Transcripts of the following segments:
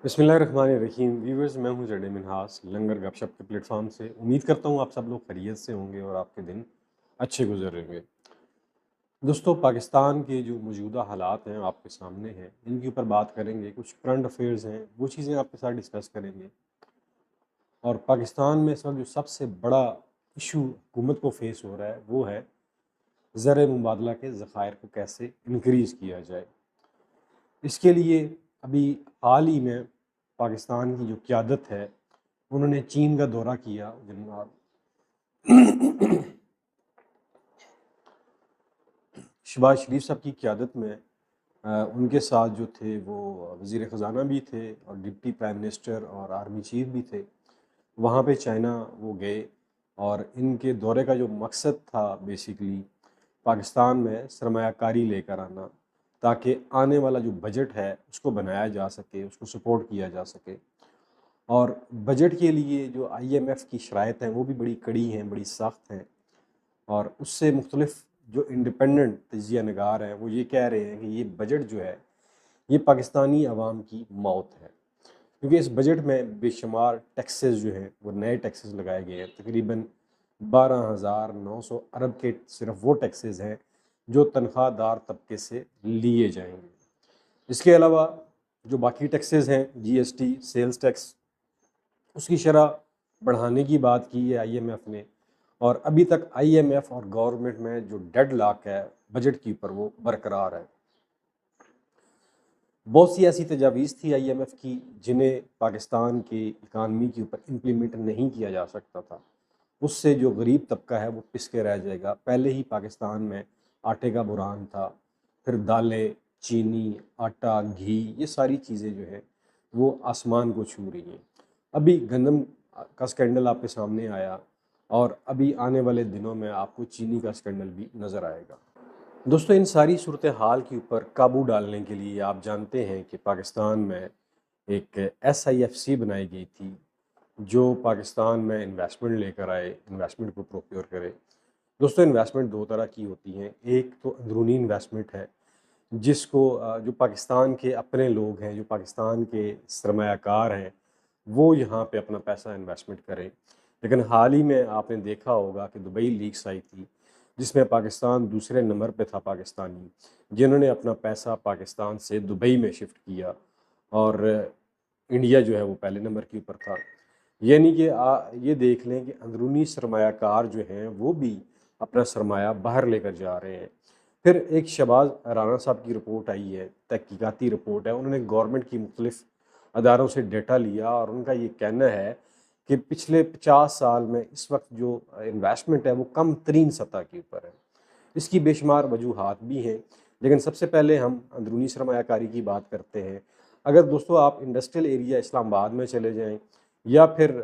बिस्मिल्लाहिर्रहमानिर्रहीम व्यूवर्स, मैं हूं जडे मिनहास लंगर गपशप के प्लेटफॉर्म से। उम्मीद करता हूं आप सब लोग खैरियत से होंगे और आपके दिन अच्छे गुजर रहे होंगे। दोस्तों, पाकिस्तान के जो मौजूदा हालात हैं आपके सामने हैं, इनके ऊपर बात करेंगे। कुछ करंट अफेयर्स हैं, वो चीज़ें आपके साथ डिस्कस करेंगे। और पाकिस्तान में इस वक्त जो सबसे बड़ा इशू हुकूमत को फेस हो रहा है वो है ज़र मुबादला के ज़खायर को कैसे इंक्रीज़ किया जाए। इसके लिए अभी हाल ही में पाकिस्तान की जो क़यादत है, उन्होंने चीन का दौरा किया। जनाब शहबाज शरीफ साहब की क़यादत में उनके साथ जो थे वो वज़ीर ख़ज़ाना भी थे और डिप्टी प्राइम मिनिस्टर और आर्मी चीफ भी थे। वहाँ पे चाइना वो गए और इनके दौरे का जो मकसद था बेसिकली पाकिस्तान में सरमायाकारी लेकर आना, ताकि आने वाला जो बजट है उसको बनाया जा सके, उसको सपोर्ट किया जा सके। और बजट के लिए जो IMF की शराइत हैं वो भी बड़ी कड़ी हैं, बड़ी सख्त हैं। और उससे मुख्तलिफ जो इंडिपेंडेंट तजिया नगार हैं वो ये कह रहे हैं कि ये बजट जो है ये पाकिस्तानी अवाम की मौत है, क्योंकि इस बजट में बेशुमार टैक्सेस जो हैं वो नए टैक्सेस लगाए गए हैं। तकरीबन 12,900 अरब के सिर्फ वो टैक्सेस हैं जो तनख्वाहदार तबके से लिए जाएंगे। इसके अलावा जो बाकी टैक्सेस हैं, GST, सेल्स टैक्स, उसकी शरह बढ़ाने की बात की है IMF ने। और अभी तक IMF और गवर्नमेंट में जो डेडलॉक है बजट के ऊपर वो बरकरार है। बहुत सी ऐसी तजावीज़ थी IMF की जिन्हें पाकिस्तान की इकानमी के ऊपर इम्प्लीमेंट नहीं किया जा सकता था। उससे जो गरीब तबका है वो पिस के रह जाएगा। पहले ही पाकिस्तान में आटे का बुरान था, फिर दालें, चीनी, आटा, घी, ये सारी चीज़ें जो है वो आसमान को छू रही हैं। अभी गंदम का स्कैंडल आपके सामने आया और अभी आने वाले दिनों में आपको चीनी का स्कैंडल भी नज़र आएगा। दोस्तों, इन सारी सूरत हाल के ऊपर काबू डालने के लिए आप जानते हैं कि पाकिस्तान में एक SIFC बनाई गई थी जो पाकिस्तान में इन्वेस्टमेंट लेकर आए, इन्वेस्टमेंट को प्रोक्योर करे। दोस्तों, इन्वेस्टमेंट दो तरह की होती हैं। एक तो अंदरूनी इन्वेस्टमेंट है जिसको जो पाकिस्तान के अपने लोग हैं, जो पाकिस्तान के सरमायाकार हैं, वो यहाँ पे अपना पैसा इन्वेस्टमेंट करें। लेकिन हाल ही में आपने देखा होगा कि दुबई लीक्स आई थी जिसमें पाकिस्तान दूसरे नंबर पे था, पाकिस्तानी जिन्होंने अपना पैसा पाकिस्तान से दुबई में शिफ्ट किया और इंडिया जो है वो पहले नंबर के ऊपर था। यानी कि ये देख लें कि अंदरूनी सरमायाकार जो हैं वो भी अपना सरमाया बाहर लेकर जा रहे हैं। फिर एक शहबाज राना साहब की रिपोर्ट आई है, तहकीकाती रिपोर्ट है। उन्होंने गवर्नमेंट की मुख्तलिफ अदारों से डेटा लिया और उनका ये कहना है कि पिछले 50 साल में इस वक्त जो इन्वेस्टमेंट है वो कम तरीन सतह के ऊपर है। इसकी बेशुमार वजूहात भी हैं, लेकिन सबसे पहले हम अंदरूनी सरमायाकारी की बात करते हैं। अगर दोस्तों आप इंडस्ट्रियल एरिया इस्लामाबाद में चले जाएं या फिर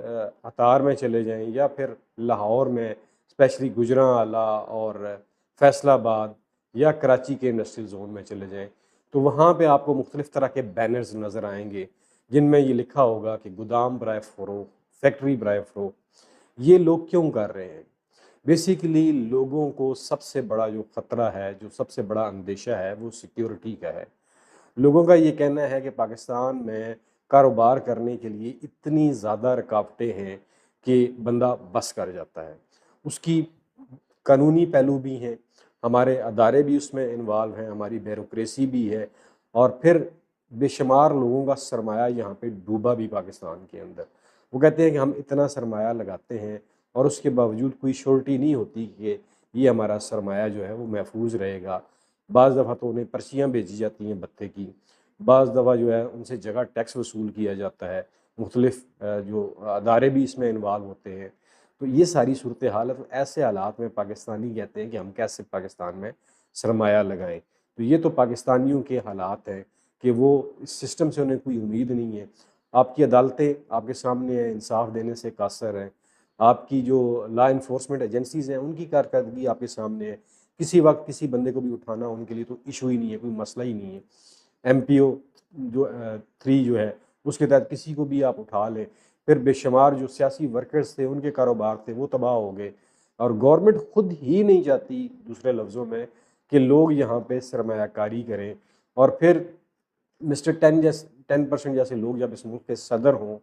अतार में चले जाएं या फिर लाहौर में, स्पेशली गुजरांवाला और फैसलाबाद या कराची के इंडस्ट्रियल जोन में चले जाएं, तो वहाँ पे आपको मुख्तलिफ़ तरह के बैनर्स नज़र आएंगे जिनमें ये लिखा होगा कि गोदाम बराए फ़रोख्त, फैक्ट्री बराए फ़रोख्त। ये लोग क्यों कर रहे हैं? बेसिकली लोगों को सबसे बड़ा जो ख़तरा है, जो सबसे बड़ा अंदेशा है वो सिक्योरिटी का है। लोगों का ये कहना है कि पाकिस्तान में कारोबार करने के लिए इतनी ज़्यादा रुकावटें हैं कि बंदा बस कर जाता है। उसकी कानूनी पहलू भी हैं, हमारे अदारे भी उसमें इन्वॉल्व हैं, हमारी ब्यूरोक्रेसी भी है और फिर बेशुमार लोगों का सरमाया यहाँ पे डूबा भी पाकिस्तान के अंदर। वो कहते हैं कि हम इतना सरमाया लगाते हैं और उसके बावजूद कोई श्योरिटी नहीं होती कि ये हमारा सरमाया जो है वो महफूज रहेगा। बाज़ दफ़ा तो उन्हें पर्चियाँ भेजी जाती हैं भत्ते की, बाज़ दफ़ा जो है उनसे जगह टैक्स वसूल किया जाता है, मुख्तलिफ़ जो अदारे भी इसमें इन्वॉल्व होते हैं। तो ये सारी सूरत हाल है। तो ऐसे हालात में पाकिस्तानी कहते हैं कि हम कैसे पाकिस्तान में सरमाया लगाएँ। तो ये तो पाकिस्तानियों के हालात हैं कि वो इस सिस्टम से उन्हें कोई उम्मीद नहीं है। आपकी अदालतें आपके सामने हैं, इंसाफ देने से कासर हैं। आपकी जो लॉ इन्फोर्समेंट एजेंसीज़ हैं उनकी कारकर्दगी आपके सामने है। किसी वक्त किसी बंदे को भी उठाना उनके लिए तो इशू ही नहीं है, कोई मसला ही नहीं है। MPO जो 3 जो है उसके तहत किसी को भी आप उठा लें। फिर बेशुमार जो सियासी वर्कर्स थे उनके कारोबार थे वो तबाह हो गए और गवर्नमेंट खुद ही नहीं चाहती, दूसरे लफ्ज़ों में, कि लोग यहाँ पे सरमायाकारी करें। और फिर मिस्टर 10% जैसे लोग जब इस मुल्क के सदर हों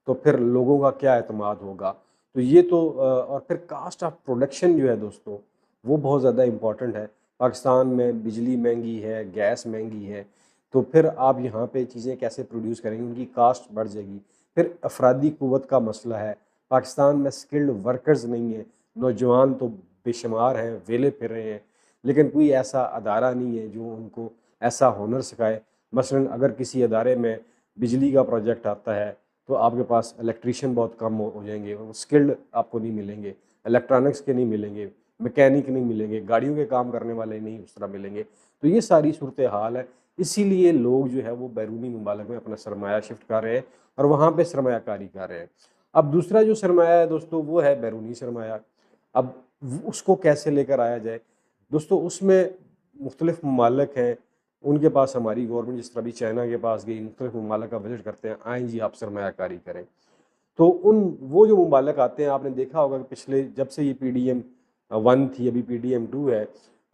तो फिर लोगों का क्या एतमाद होगा। तो ये तो और फिर कास्ट ऑफ प्रोडक्शन जो है दोस्तों, वो बहुत ज़्यादा इम्पॉर्टेंट है। पाकिस्तान में बिजली महंगी है, गैस महंगी है, तो फिर आप यहाँ पे चीज़ें कैसे प्रोड्यूस करेंगे, उनकी कास्ट बढ़ जाएगी। फिर अफरादी क़ुव्वत का मसला है, पाकिस्तान में स्किल्ड वर्कर्स नहीं है, नौजवान तो बेशुमार हैं, वेले फिर रहे हैं, लेकिन कोई ऐसा अदारा नहीं है जो उनको ऐसा हुनर सिखाए। मसलन अगर किसी अदारे में बिजली का प्रोजेक्ट आता है तो आपके पास इलेक्ट्रीशियन बहुत कम हो जाएंगे, वो स्किल्ड आपको नहीं मिलेंगे, इलेक्ट्रॉनिक्स के नहीं मिलेंगे, मैकेनिक नहीं मिलेंगे, गाड़ियों के काम करने वाले नहीं उस तरह मिलेंगे। तो ये सारी सूरत हाल है, इसीलिए लोग जो है वो बैरूनी ममालिक में अपना सरमाया शिफ्ट कर रहे हैं और वहाँ पर सरमायाकारी कर रहे हैं। अब दूसरा जो सरमाया है दोस्तों, वो है बैरूनी सरमाया। अब उसको कैसे लेकर आया जाए दोस्तों, उसमें मुख्तलिफ ममालिक हैं, उनके पास हमारी गवर्नमेंट जिस तरह भी चाइना के पास गई, मुख्तलिफ ममालिक का विजिट करते हैं, आएँ जी आप सरमायाकारी करें। तो वो जो ममालिक आते हैं, आपने देखा होगा कि पिछले जब से ये PDM 1 थी, अभी PDM 2 है,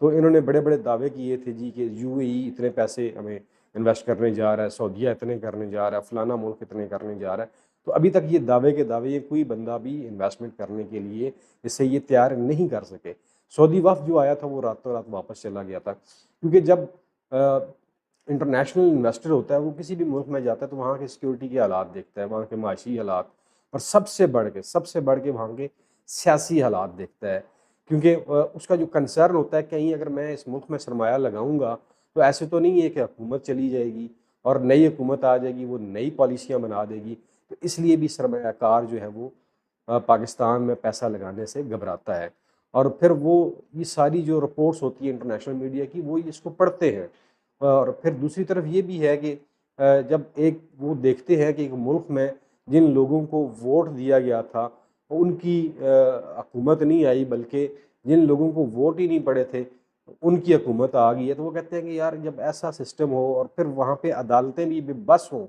तो इन्होंने बड़े बड़े दावे किए थे जी कि UAE इतने पैसे हमें इन्वेस्ट करने जा रहा है, सऊदीया इतने करने जा रहा है, फलाना मुल्क इतने करने जा रहा है। तो अभी तक ये दावे के दावे, ये कोई बंदा भी इन्वेस्टमेंट करने के लिए इससे ये तैयार नहीं कर सके। सऊदी वफ़द जो आया था वो रातों रात वापस चला गया था, क्योंकि जब इंटरनेशनल इन्वेस्टर होता है वो किसी भी मुल्क में जाता है तो वहाँ के सिक्योरिटी के हालात देखता है, वहाँ के माशी हालात, और सबसे बढ़ के वहाँ के सियासी हालात देखता है। क्योंकि उसका जो कंसर्न होता है, कहीं अगर मैं इस मुल्क में सरमाया लगाऊंगा तो ऐसे तो नहीं है कि हुकूमत चली जाएगी और नई हुकूमत आ जाएगी, वो नई पॉलिसियाँ बना देगी। तो इसलिए भी सरमायाकार जो है वो पाकिस्तान में पैसा लगाने से घबराता है, और फिर वो ये सारी जो रिपोर्ट्स होती है इंटरनेशनल मीडिया की, वो इसको पढ़ते हैं। और फिर दूसरी तरफ ये भी है कि जब एक वो देखते हैं कि एक मुल्क में जिन लोगों को वोट दिया गया था उनकी हुकूमत नहीं आई, बल्कि जिन लोगों को वोट ही नहीं पड़े थे उनकी हुकूमत आ गई है, तो वो कहते हैं कि यार जब ऐसा सिस्टम हो और फिर वहाँ पे अदालतें भी बेबस हों,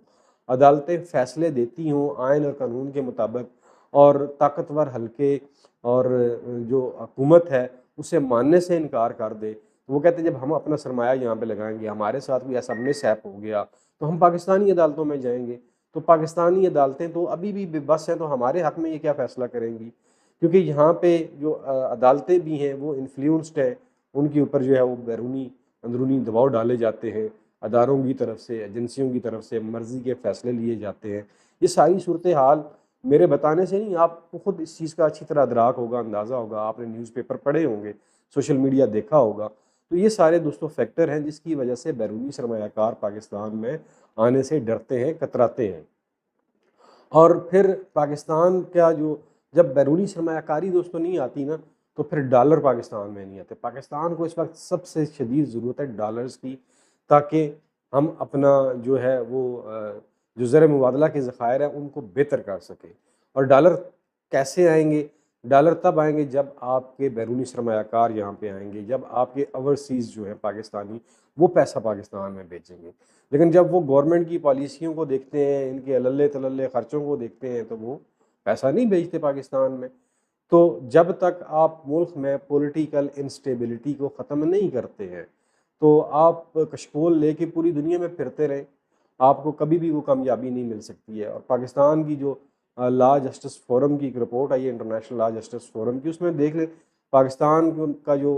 अदालतें फ़ैसले देती हों आइन और कानून के मुताबिक, और ताकतवर हल्के और जो हुकूमत है उसे मानने से इनकार कर दे, तो वो कहते हैं जब हम अपना सरमाया यहाँ पे लगाएंगे, हमारे साथ कोई ऐसा मिसहैप हो गया तो हम पाकिस्तानी अदालतों में जाएंगे। तो पाकिस्तानी अदालतें तो अभी भी बेबस हैं, तो हमारे हक़ में ये क्या फ़ैसला करेंगी, क्योंकि यहाँ पे जो अदालतें भी हैं वो इन्फ्लुएंस्ड हैं, उनके ऊपर जो है वो बैरूनी अंदरूनी दबाव डाले जाते हैं, अदारों की तरफ से, एजेंसियों की तरफ से मर्ज़ी के फ़ैसले लिए जाते हैं। ये सारी सूरत हाल मेरे बताने से नहीं, आपको खुद इस चीज़ का अच्छी तरह अदराक होगा, अंदाज़ा होगा, आपने न्यूज़पेपर पढ़े होंगे, सोशल मीडिया देखा होगा। तो ये सारे दोस्तों फैक्टर हैं जिसकी वजह से बैरूनी सरमायाकार पाकिस्तान में आने से डरते हैं, कतराते हैं। और फिर पाकिस्तान का जो जब बैरूनी सरमायाकारी दोस्तों नहीं आती ना, तो फिर डॉलर पाकिस्तान में नहीं आते। पाकिस्तान को इस वक्त सबसे शदीद ज़रूरत है डॉलर्स की, ताकि हम अपना जो है वो जो ज़र मुबादला के ज़खायर हैं उनको बेहतर कर सकें। और डॉलर कैसे आएंगे? डॉलर तब आएंगे जब आपके बैरूनी सरमायाकार यहाँ पे आएंगे, जब आपके ओवरसीज़ जो है पाकिस्तानी वो पैसा पाकिस्तान में बेचेंगे। लेकिन जब वो गवर्नमेंट की पॉलिसियों को देखते हैं, इनके अल्ले तल्ले ख़र्चों को देखते हैं, तो वो पैसा नहीं भेजते पाकिस्तान में। तो जब तक आप मुल्क में पॉलिटिकल इंस्टेबिलिटी को ख़त्म नहीं करते हैं, तो आप कशकोल लेके पूरी दुनिया में फिरते रहें, आपको कभी भी वो कामयाबी नहीं मिल सकती है। और पाकिस्तान की जो लॉ जस्टिस फोरम की एक रिपोर्ट आई है, इंटरनेशनल लॉ जस्टिस फोरम की, उसमें देख लें पाकिस्तान का जो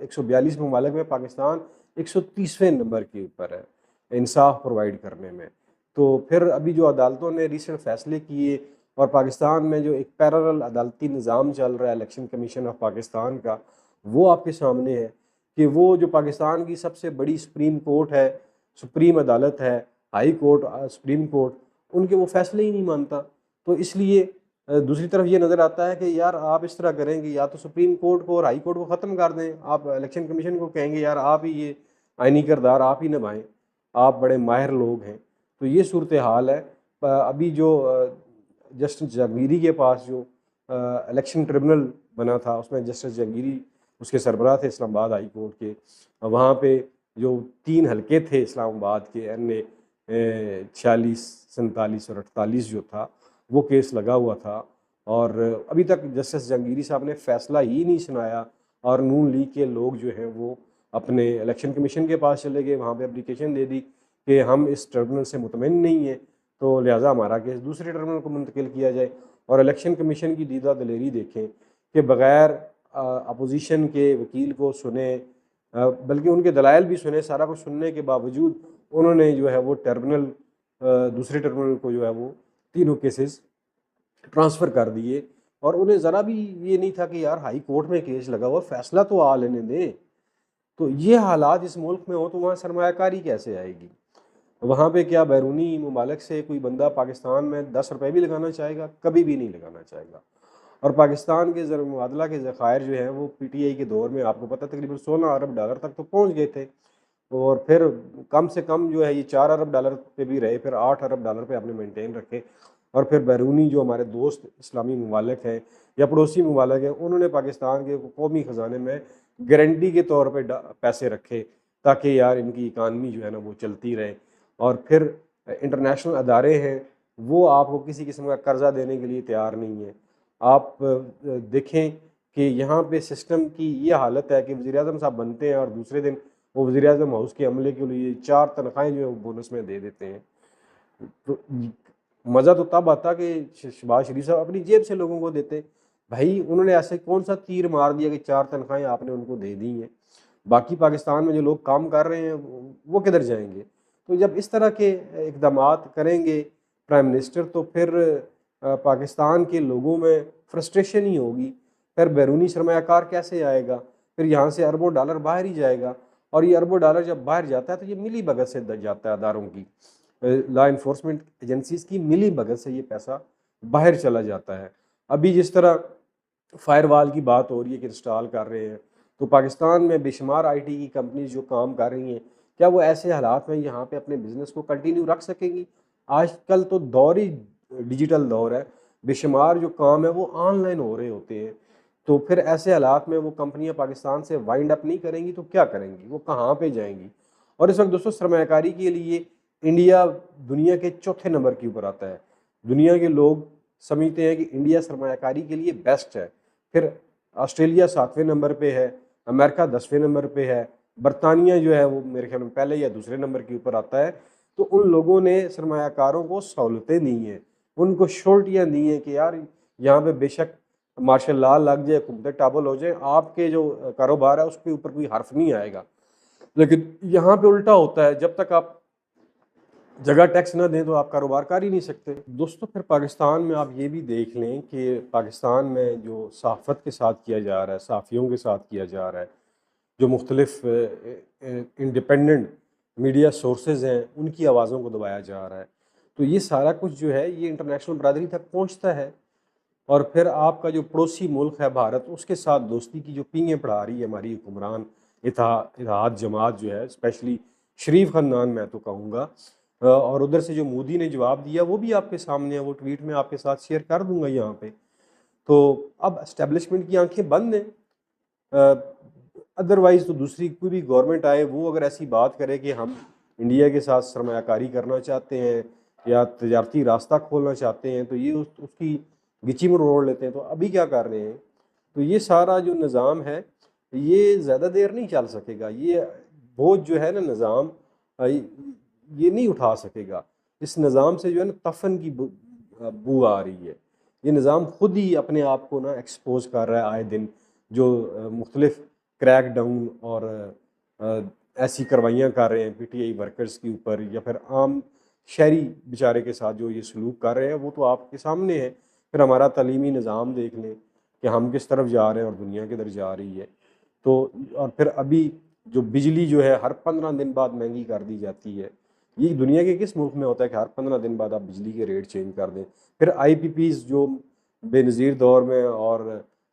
142 ममालिक में पाकिस्तान 130वें नंबर के ऊपर है इंसाफ प्रोवाइड करने में। तो फिर अभी जो अदालतों ने रिसेंट फैसले किए, और पाकिस्तान में जो एक पैरेलल अदालती निज़ाम चल रहा है इलेक्शन कमीशन ऑफ पाकिस्तान का, वो आपके सामने है कि वो जो पाकिस्तान की सबसे बड़ी सुप्रीम कोर्ट है, सुप्रीम अदालत है, हाई कोर्ट, सुप्रीम कोर्ट, उनके वो फैसले ही नहीं मानता। तो इसलिए दूसरी तरफ ये नज़र आता है कि यार आप इस तरह करेंगे, या तो सुप्रीम कोर्ट को और हाई कोर्ट को ख़त्म कर दें, आप इलेक्शन कमीशन को कहेंगे यार आप ही ये आइनी किरदार आप ही निभाएं, आप बड़े माहिर लोग हैं। तो ये सूरत हाल है। अभी जो जस्टिस जहांगीरी के पास जो इलेक्शन ट्रिब्यूनल बना था, उसमें जस्टिस जहांगीरी उसके सरबराह थे इस्लामाबाद हाई कोर्ट के। वहाँ पे जो 3 हलके थे इस्लामाबाद के, NA 46, 47 और 48 जो था, वो केस लगा हुआ था, और अभी तक जस्टिस जहांगीरी साहब ने फ़ैसला ही नहीं सुनाया। और नून लीग के लोग जो हैं वो अपने इलेक्शन कमीशन के पास चले गए, वहाँ पे एप्लीकेशन दे दी कि हम इस ट्रिब्यूनल से मुतमईन नहीं है, तो लिहाजा हमारा केस दूसरे ट्रिब्यूनल को मुंतकिल किया जाए। और इलेक्शन कमीशन की दीदा दलेरी देखें कि बग़ैर अपोजिशन के वकील को सुने, बल्कि उनके दलाइल भी सुने, सारा कुछ सुनने के बावजूद उन्होंने जो है वो ट्रिब्यूनल दूसरे ट्रिब्यूनल को जो है वो तीनों केसेस ट्रांसफ़र कर दिए। और उन्हें ज़रा भी ये नहीं था कि यार हाई कोर्ट में केस लगा हुआ, फैसला तो आ लेने दें। तो ये हालात इस मुल्क में हो तो वहाँ सरमायाकारी कैसे आएगी? वहाँ पे क्या बैरूनी ममालिक से कोई बंदा पाकिस्तान में 10 रुपए भी लगाना चाहेगा? कभी भी नहीं लगाना चाहेगा। और पाकिस्तान के ज़र मुबादला के ज़खायर जो हैं वो पीटीआई के दौर में आपको पता है तकरीबन 16 अरब डॉलर तक तो पहुँच गए थे। और फिर कम से कम जो है ये 4 अरब डॉलर पे भी रहे, फिर 8 अरब डॉलर पे आपने मेंटेन रखे। और फिर बैरूनी जो हमारे दोस्त इस्लामी ममालिक हैं या पड़ोसी ममालिक हैं, उन्होंने पाकिस्तान के कौमी ख़जाने में गारंटी के तौर पे पैसे रखे ताकि यार इनकी इकानमी जो है ना वो चलती रहे। और फिर इंटरनेशनल अदारे हैं, वो आपको किसी किस्म का कर्जा देने के लिए तैयार नहीं है। आप देखें कि यहाँ पे सिस्टम की ये हालत है कि वज़ीर-ए-आज़म साहब बनते हैं और दूसरे दिन वो वज़ीर-ए-आज़म हाउस के अमले के लिए 4 तनख्वाहें जो है वो बोनस में दे देते हैं। तो मज़ा तो तब आता कि शहबाज शरीफ साहब अपनी जेब से लोगों को देते। भाई उन्होंने ऐसे कौन-सा तीर मार दिया कि 4 तनख्वाहें आपने उनको दे दी हैं। बाकी पाकिस्तान में जो लोग काम कर रहे हैं वो किधर जाएँगे? तो जब इस तरह के इक़दामात करेंगे प्राइम मिनिस्टर, तो फिर पाकिस्तान के लोगों में फ्रस्ट्रेशन ही होगी। फिर बैरूनी सरमायाकार कैसे आएगा? फिर यहाँ से अरबों डॉलर बाहर ही जाएगा। और ये अरबों डॉलर जब बाहर जाता है तो ये मिली भगत से जाता है अदारों की, लॉ इन्फोर्समेंट एजेंसीज़ की मिली भगत से ये पैसा बाहर चला जाता है। अभी जिस तरह फायरवॉल की बात हो रही है कि इंस्टॉल कर रहे हैं, तो पाकिस्तान में बेशुमार आईटी की कंपनीज जो काम कर रही हैं, क्या वो ऐसे हालात में यहाँ पे अपने बिज़नेस को कंटिन्यू रख सकेंगी? आजकल तो दौर ही डिजिटल दौर है, बेशुमार जो काम है वो ऑनलाइन हो रहे होते हैं। तो फिर ऐसे हालात में वो कंपनियाँ पाकिस्तान से वाइंड अप नहीं करेंगी तो क्या करेंगी? वो कहाँ पे जाएँगी? और इस वक़्त दोस्तों सरमायाकारी के लिए इंडिया दुनिया के चौथे नंबर के ऊपर आता है। दुनिया के लोग समझते हैं कि इंडिया सरमायाकारी के लिए बेस्ट है। फिर ऑस्ट्रेलिया 7वें नंबर पे है, अमेरिका 10वें नंबर पे है, बरतानिया जो है वो मेरे ख्याल में पहले या दूसरे नंबर के ऊपर आता है। तो उन लोगों ने सरमायाकारों को सहूलतें दी हैं, उनको श्योरिटियाँ दी हैं कि यार यहाँ पे बेशक मार्शल लॉ लग जाए, हुकूमत टाबल हो जाए, आपके जो कारोबार है उसके ऊपर कोई हर्फ नहीं आएगा। लेकिन यहाँ पे उल्टा होता है, जब तक आप जगह टैक्स ना दें तो आप कारोबार कर ही नहीं सकते। दोस्तों फिर पाकिस्तान में आप ये भी देख लें कि पाकिस्तान में जो सहाफ़त के साथ किया जा रहा है, सहाफ़ियों के साथ किया जा रहा है, जो मुख्तलिफ़ इंडिपेंडेंट मीडिया सोर्सेज़ हैं, उनकी आवाज़ों को दबाया जा रहा है। तो ये सारा कुछ जो है ये इंटरनेशनल बरादरी तक पहुँचता है। और फिर आपका जो पड़ोसी मुल्क है भारत, उसके साथ दोस्ती की जो पींगें पढ़ा रही है हमारी हुक्मरान इत्तेहाद जमात जो है, स्पेशली शरीफ ख़ानदान मैं तो कहूँगा। और उधर से जो मोदी ने जवाब दिया वो भी आपके सामने है, वो ट्वीट में आपके साथ शेयर कर दूँगा यहाँ पे। तो अब एस्टेब्लिशमेंट की आंखें बंद हैं। अदरवाइज़ तो दूसरी कोई भी गवर्नमेंट आए, वो अगर ऐसी बात करे कि हम इंडिया के साथ सरमायाकारी करना चाहते हैं या तजारती रास्ता खोलना चाहते हैं, तो ये उसकी गिची में रोड़ लेते हैं। तो अभी क्या कर रहे हैं? तो ये सारा जो निज़ाम है, ये ज़्यादा देर नहीं चल सकेगा। ये बोझ जो है ना निज़ाम ये नहीं उठा सकेगा। इस निज़ाम से जो है ना तफ़न की बू आ रही है। ये निज़ाम खुद ही अपने आप को ना एक्सपोज़ कर रहा है आए दिन, जो मुख्तलिफ़ क्रैक डाउन और ऐसी कार्रवाइयाँ कर रहे हैं पीटीआई वर्कर्स के ऊपर या फिर आम शहरी बेचारे के साथ जो ये सलूक कर रहे हैं, वो तो आपके सामने है। फिर हमारा तालीमी निज़ाम देख लें कि हम किस तरफ जा रहे हैं और दुनिया किधर जा रही है। तो और फिर अभी जो बिजली जो है हर 15 दिन बाद महंगी कर दी जाती है। ये दुनिया के किस मुल्क में होता है कि हर 15 दिन बाद आप बिजली के रेट चेंज कर दें? फिर आईपीपीज़ जो बेनज़ीर दौर में और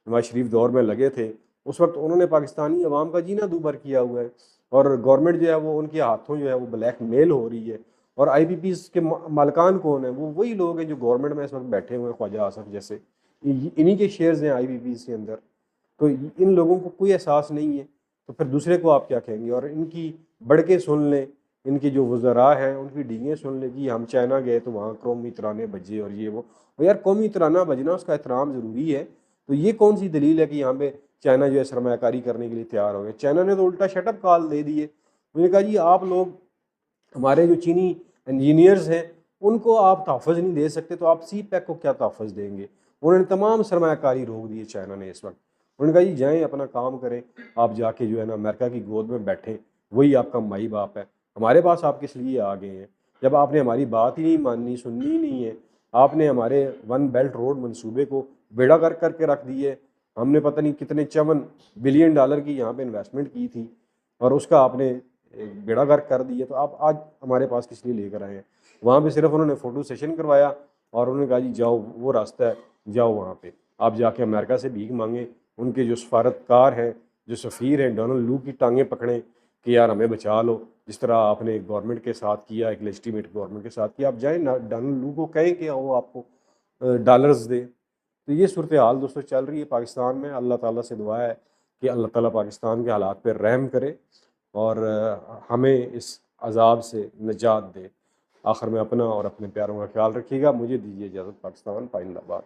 नवाज शरीफ दौर में लगे थे, उस वक़्त उन्होंने पाकिस्तानी अवाम का जीना दूभर किया हुआ है। और गवर्नमेंट जो है वो उनके हाथों जो है वो ब्लैकमेल हो रही है। और आईपीपीज़ के मालिकान कौन है? वो वही लोग हैं जो गवर्नमेंट में इस वक़्त बैठे हुए हैं, ख्वाजा आसिफ जैसे। इन्हीं के शेयर्स हैं आईपीपीज़ के अंदर। तो इन लोगों को कोई एहसास नहीं है, तो फिर दूसरे को आप क्या कहेंगे? और इनकी बढ़के सुन लें, इनके जो वज़रा हैं उनकी डींगें सुन लें कि हम चाइना गए तो वहाँ कौमी तराने बजे और ये वो। और यार कौमी तराना बजना उसका एहतराम ज़रूरी है। तो ये कौन सी दलील है कि यहाँ पे चाइना जो है सरमायाकारी करने के लिए तैयार हो गया? चाइना ने तो उल्टा शट अप कॉल दे दी है। उन्होंने कहा जी आप लोग हमारे जो चीनी इंजीनियर्स हैं उनको आप तहफ़्फ़ुज़ नहीं दे सकते, तो आप सी पैक को क्या तहफ़्फ़ुज़ देंगे। उन्होंने तमाम सरमायाकारी रोक दिए चाइना ने इस वक्त। उन्होंने कहा जी जाएँ अपना काम करें, आप जाके जो है ना अमेरिका की गोद में बैठें, वही आपका माई बाप है। हमारे पास आप किस लिए आ गए हैं, जब आपने हमारी बात ही नहीं माननी, सुननी ही नहीं है। आपने हमारे वन बेल्ट रोड मंसूबे को बेड़ा गर्क करके रख दिया है। हमने पता नहीं कितने 54 बिलियन डॉलर की यहाँ पे इन्वेस्टमेंट की थी और उसका आपने बेड़ा गर्क कर दिया। तो आप आज हमारे पास किस लिए लेकर आए हैं। वहाँ पे सिर्फ उन्होंने फ़ोटो सेशन करवाया और उन्होंने कहा जी जाओ वो रास्ता है, जाओ वहाँ पे आप जाके अमेरिका से भीख मांगें। उनके जो सफारतकार हैं, जो सफ़ीर हैं, डोनाल्ड लू की टांगें पकड़ें कि यार हमें बचा लो, जिस तरह आपने गवर्नमेंट के साथ किया, एक लेजिटिमेट गवर्नमेंट के साथ किया। आप जाएँ ना डोनाल्ड लू को कहें कि वो आपको डॉलर्स दे। तो ये सूरत हाल दोस्तों चल रही है पाकिस्तान में। अल्लाह ताला से दुआ है कि अल्लाह ताला पाकिस्तान के हालात पर रहम करे और हमें इस अज़ाब से निजात दे। आखिर में अपना और अपने प्यारों का ख्याल रखिएगा। मुझे दीजिए इजाज़त। पाकिस्तान पाइंदाबाद।